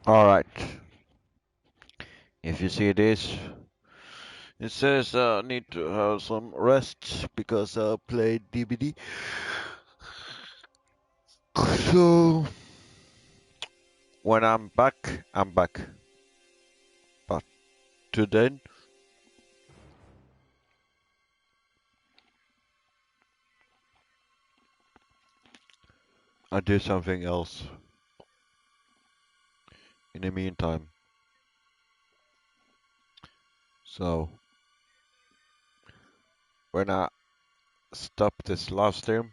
Alright, if you see this, it says I need to have some rest because I played DVD. So, when I'm back, I'm back. But to then, I do something else in the meantime. So, when I stop this last stream,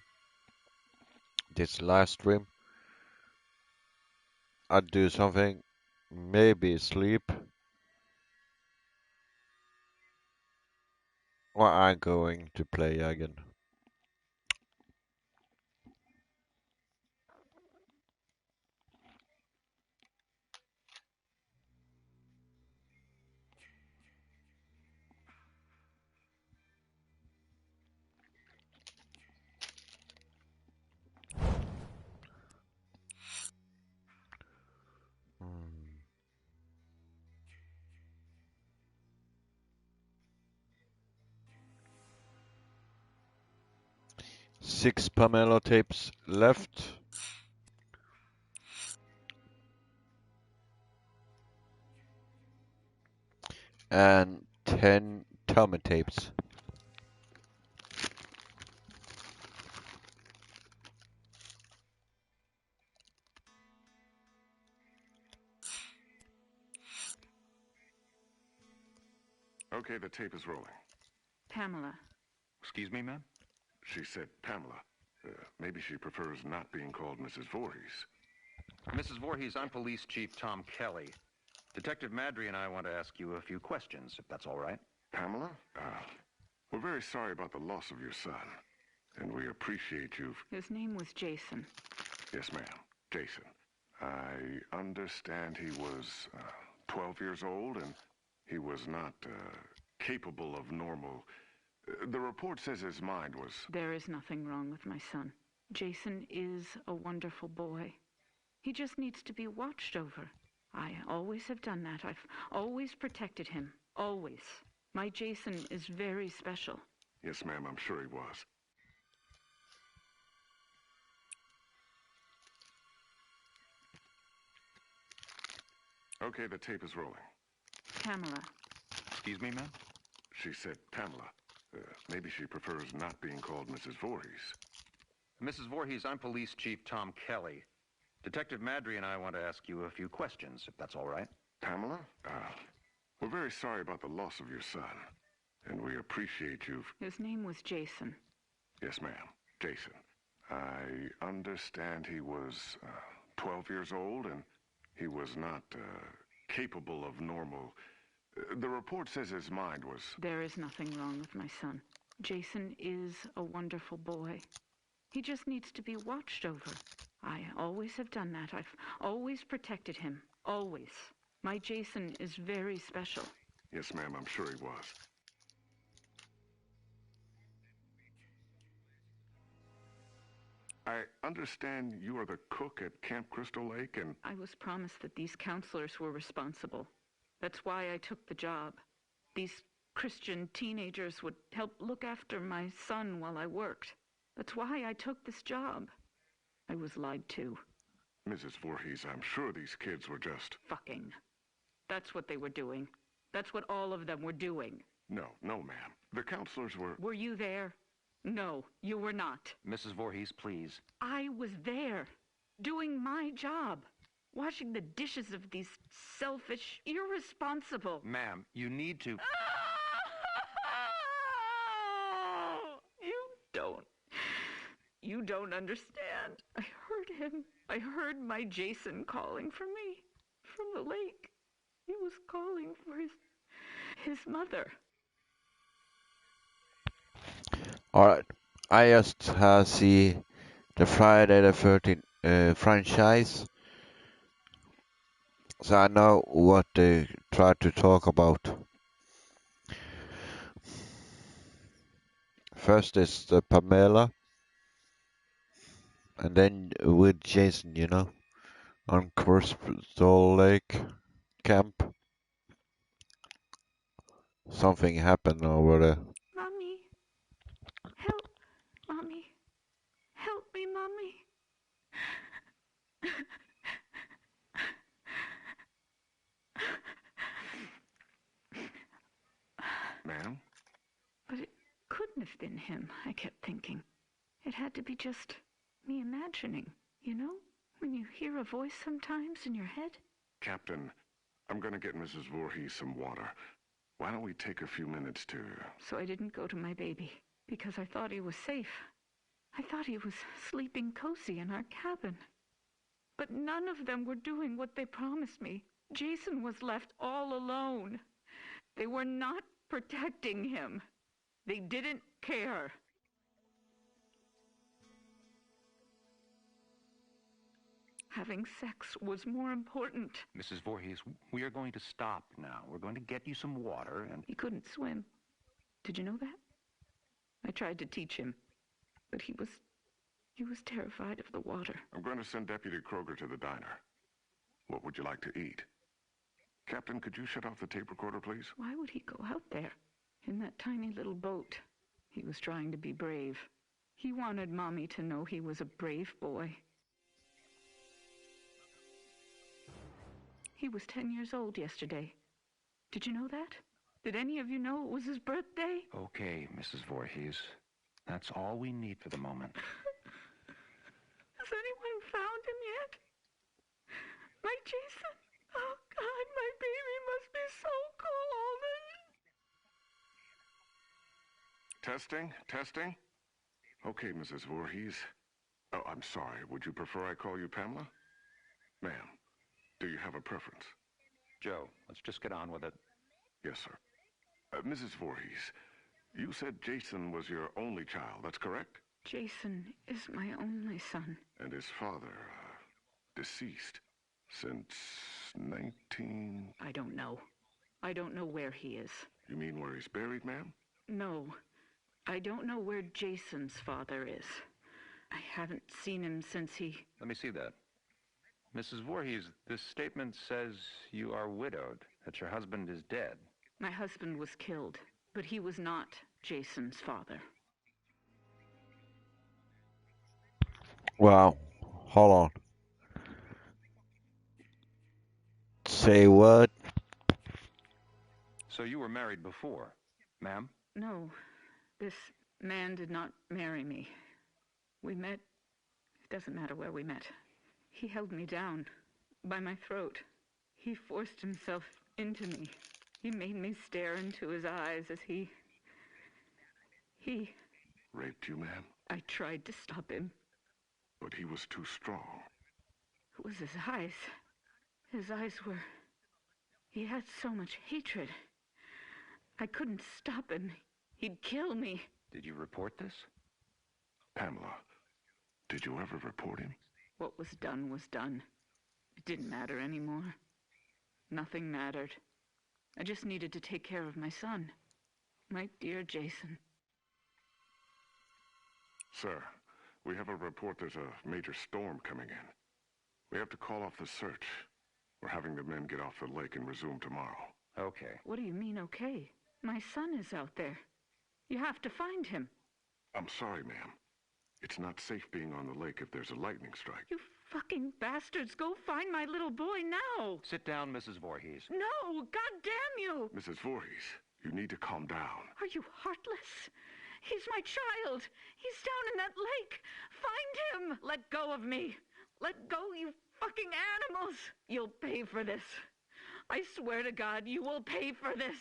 I do something, maybe sleep, or I'm going to play again. Hmm. 6 Pamela tapes left. And 10 Tommy tapes. Okay, the tape is rolling. Pamela. Excuse me, ma'am? She said Pamela. Maybe she prefers not being called Mrs. Voorhees. Mrs. Voorhees, I'm Police Chief Tom Kelly. Detective Madry and I want to ask you a few questions, if that's all right. Pamela? We're very sorry about the loss of your son. And we appreciate you. His name was Jason. Yes, ma'am. Jason. I understand he was 12 years old and he was not capable of normal. The report says his mind was... There is nothing wrong with my son. Jason is a wonderful boy. He just needs to be watched over. I always have done that. I've always protected him. Always. My Jason is very special. Yes, ma'am, I'm sure he was. Okay, the tape is rolling. Pamela. Excuse me, ma'am? She said Pamela. Maybe she prefers not being called Mrs. Voorhees. Mrs. Voorhees, I'm Police Chief Tom Kelly. Detective Madry and I want to ask you a few questions, if that's all right. Pamela? We're very sorry about the loss of your son. And we appreciate you. His name was Jason. Yes, ma'am. Jason. I understand he was 12 years old and he was not capable of normal. The report says his mind was... There is nothing wrong with my son. Jason is a wonderful boy. He just needs to be watched over. I always have done that. I've always protected him. Always. My Jason is very special. Yes, ma'am, I'm sure he was. I understand you are the cook at Camp Crystal Lake and... I was promised that these counselors were responsible. That's why I took the job. These Christian teenagers would help look after my son while I worked. That's why I took this job. I was lied to. Mrs. Voorhees, I'm sure these kids were just... Fucking. That's what they were doing. That's what all of them were doing. No, ma'am. The counselors were... Were you there? No, you were not. Mrs. Voorhees, please. I was there, doing my job, washing the dishes of these selfish, irresponsible... Ma'am, you need to... You don't understand. I heard him. I heard my Jason calling for me from the lake. He was calling for his mother. Alright, I just see the Friday the 13th franchise. So I know what they try to talk about. First is the Pamela. And then with Jason, you know. on Crystal Lake camp. Something happened over there. Mommy, help. Mommy, help me, Mommy. Ma'am? But it couldn't have been him, I kept thinking. It had to be just me imagining, you know? When you hear a voice sometimes in your head. Captain, I'm gonna get Mrs. Voorhees some water. Why don't we take a few minutes to... So I didn't go to my baby, because I thought he was safe. I thought he was sleeping cozy in our cabin. But none of them were doing what they promised me. Jason was left all alone. They were not protecting him. They didn't care. Having sex was more important. Mrs. Voorhees, we are going to stop now. We're going to get you some water and... He couldn't swim. Did you know that? I tried to teach him, but he was terrified of the water. I'm going to send Deputy Kroger to the diner. What would you like to eat? Captain, could you shut off the tape recorder, please? Why would he go out there in that tiny little boat? He was trying to be brave. He wanted Mommy to know he was a brave boy. He was 10 years old yesterday. Did you know that? Did any of you know it was his birthday? Okay, Mrs. Voorhees. That's all we need for the moment. Has anyone found him yet? My Jason? Oh, God, my baby must be so cold. Testing? Testing? Okay, Mrs. Voorhees. Oh, I'm sorry. Would you prefer I call you Pamela? Ma'am, do you have a preference? Joe, let's just get on with it. Yes, sir. Mrs. Voorhees, you said Jason was your only child, that's correct? Jason is my only son. And his father, deceased since 19... I don't know. I don't know where he is. You mean where he's buried, ma'am? No. I don't know where Jason's father is. I haven't seen him since he... Let me see that. Mrs. Voorhees, this statement says you are widowed, that your husband is dead. My husband was killed, but he was not Jason's father. Wow. Hold on. Say what? So you were married before, ma'am? No, this man did not marry me. We met... It doesn't matter where we met. He held me down by my throat. He forced himself into me. He made me stare into his eyes as he... Raped you, ma'am? I tried to stop him. But he was too strong. It was his eyes. His eyes were... He had so much hatred. I couldn't stop him. He'd kill me. Did you report this? Pamela, did you ever report him? What was done was done. It didn't matter anymore. Nothing mattered. I just needed to take care of my son. My dear Jason. Sir, we have a report there's a major storm coming in. We have to call off the search. We're having the men get off the lake and resume tomorrow. Okay. What do you mean, okay? My son is out there. You have to find him. I'm sorry, ma'am. It's not safe being on the lake if there's a lightning strike. You fucking bastards, go find my little boy now! Sit down, Mrs. Voorhees. No, God damn you! Mrs. Voorhees, you need to calm down. Are you heartless? He's my child. He's down in that lake. Find him! Let go of me. Let go, you fucking animals! You'll pay for this. I swear to God, you will pay for this.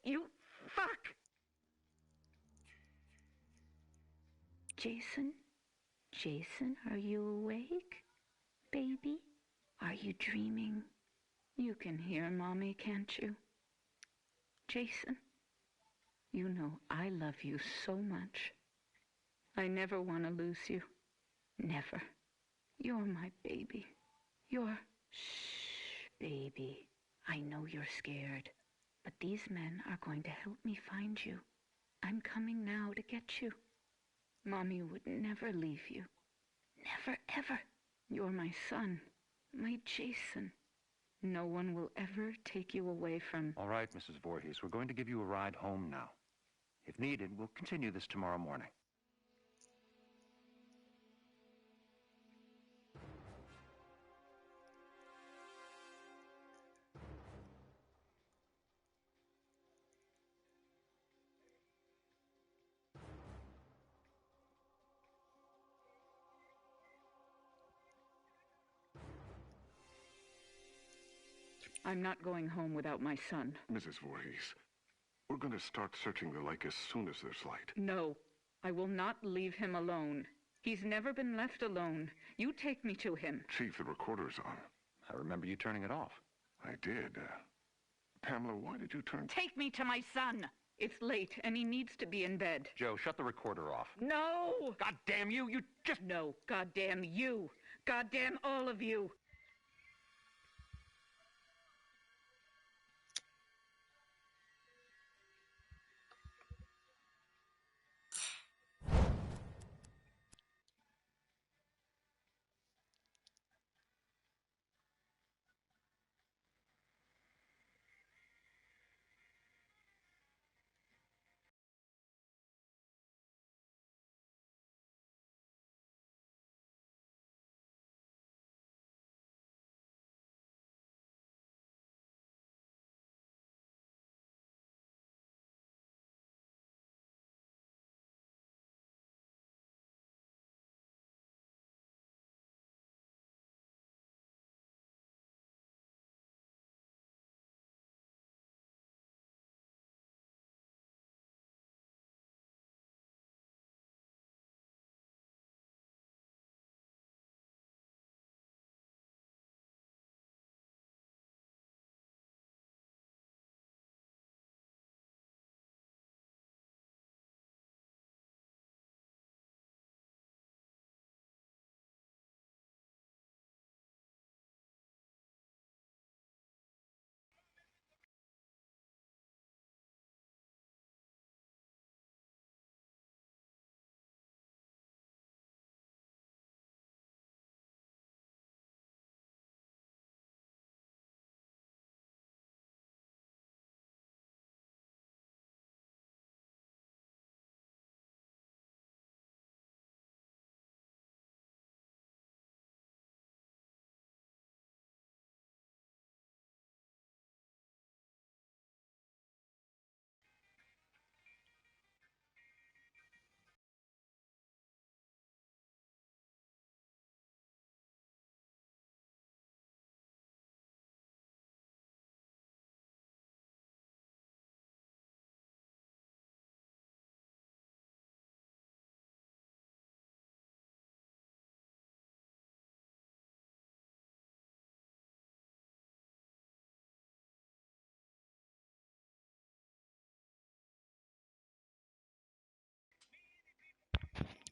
You fuck! Jason? Jason, are you awake? Baby? Are you dreaming? You can hear Mommy, can't you? Jason, you know I love you so much. I never want to lose you. Never. You're my baby. Shh, baby. I know you're scared, but these men are going to help me find you. I'm coming now to get you. Mommy would never leave you. Never, ever. You're my son. My Jason. No one will ever take you away from... All right, Mrs. Voorhees, we're going to give you a ride home now. If needed, we'll continue this tomorrow morning. I'm not going home without my son. Mrs. Voorhees, we're going to start searching the lake as soon as there's light. No, I will not leave him alone. He's never been left alone. You take me to him. Chief, the recorder's on. I remember you turning it off. I did. Pamela, why did you turn... Take me to my son. It's late, and he needs to be in bed. Joe, shut the recorder off. No! God damn you! You just... No, goddamn you. Goddamn all of you.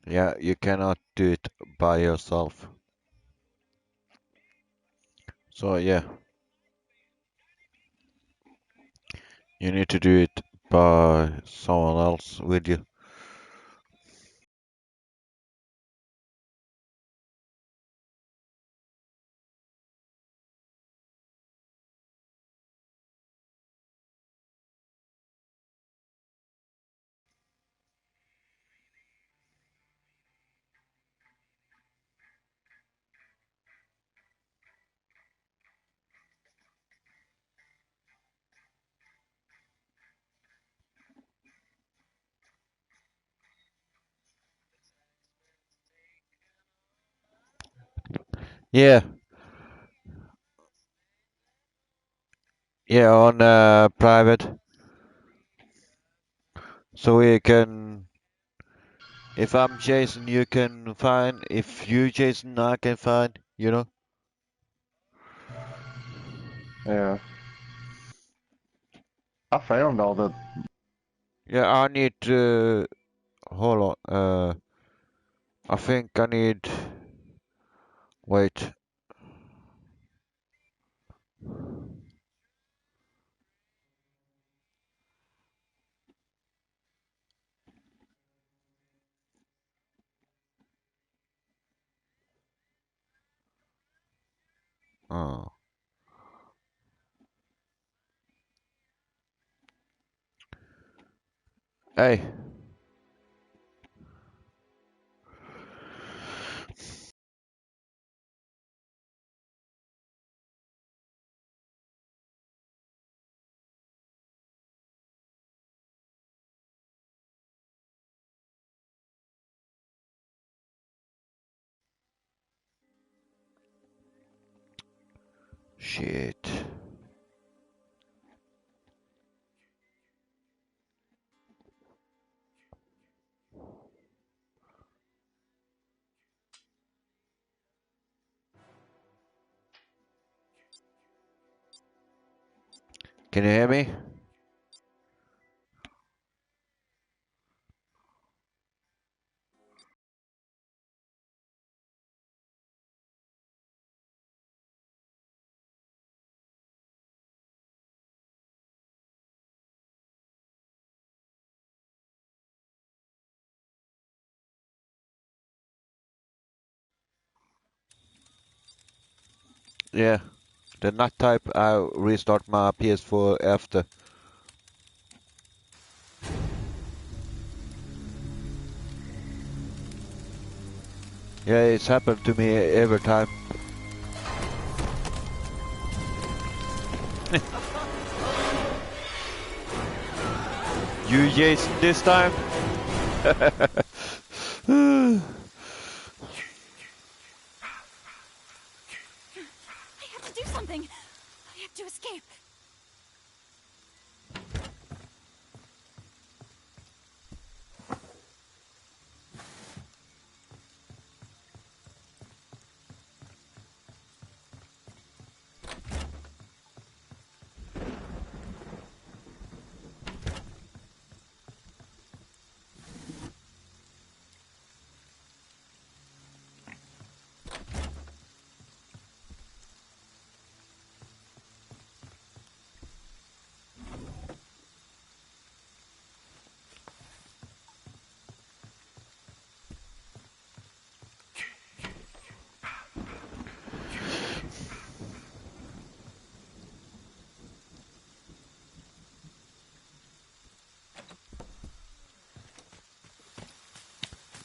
Yeah, you cannot do it by yourself. So yeah, you need to do it by someone else with you. Yeah, yeah, on private, so we can. If I'm Jason, you can find. If you Jason, I can find. You know. Yeah. I found all the. Yeah, I need to. Hold on. I think I need. Wait. Oh. Hey. Shit. Can you hear me? Yeah. The nut type, I'll restart my PS4 after. Yeah, it's happened to me every time. You, Jason, this time? I have to do something. I have to escape.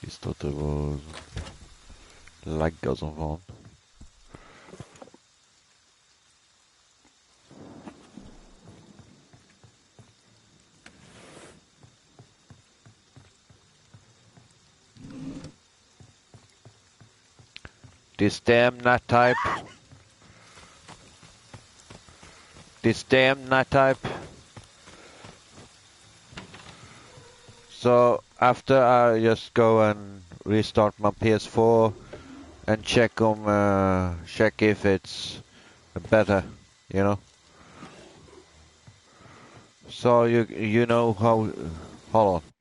Visste att det var laggar som fan. This damn nut type. This damn nut type. So after I just go and restart my PS4 and check if it's better, you know. So you know how. Hold on.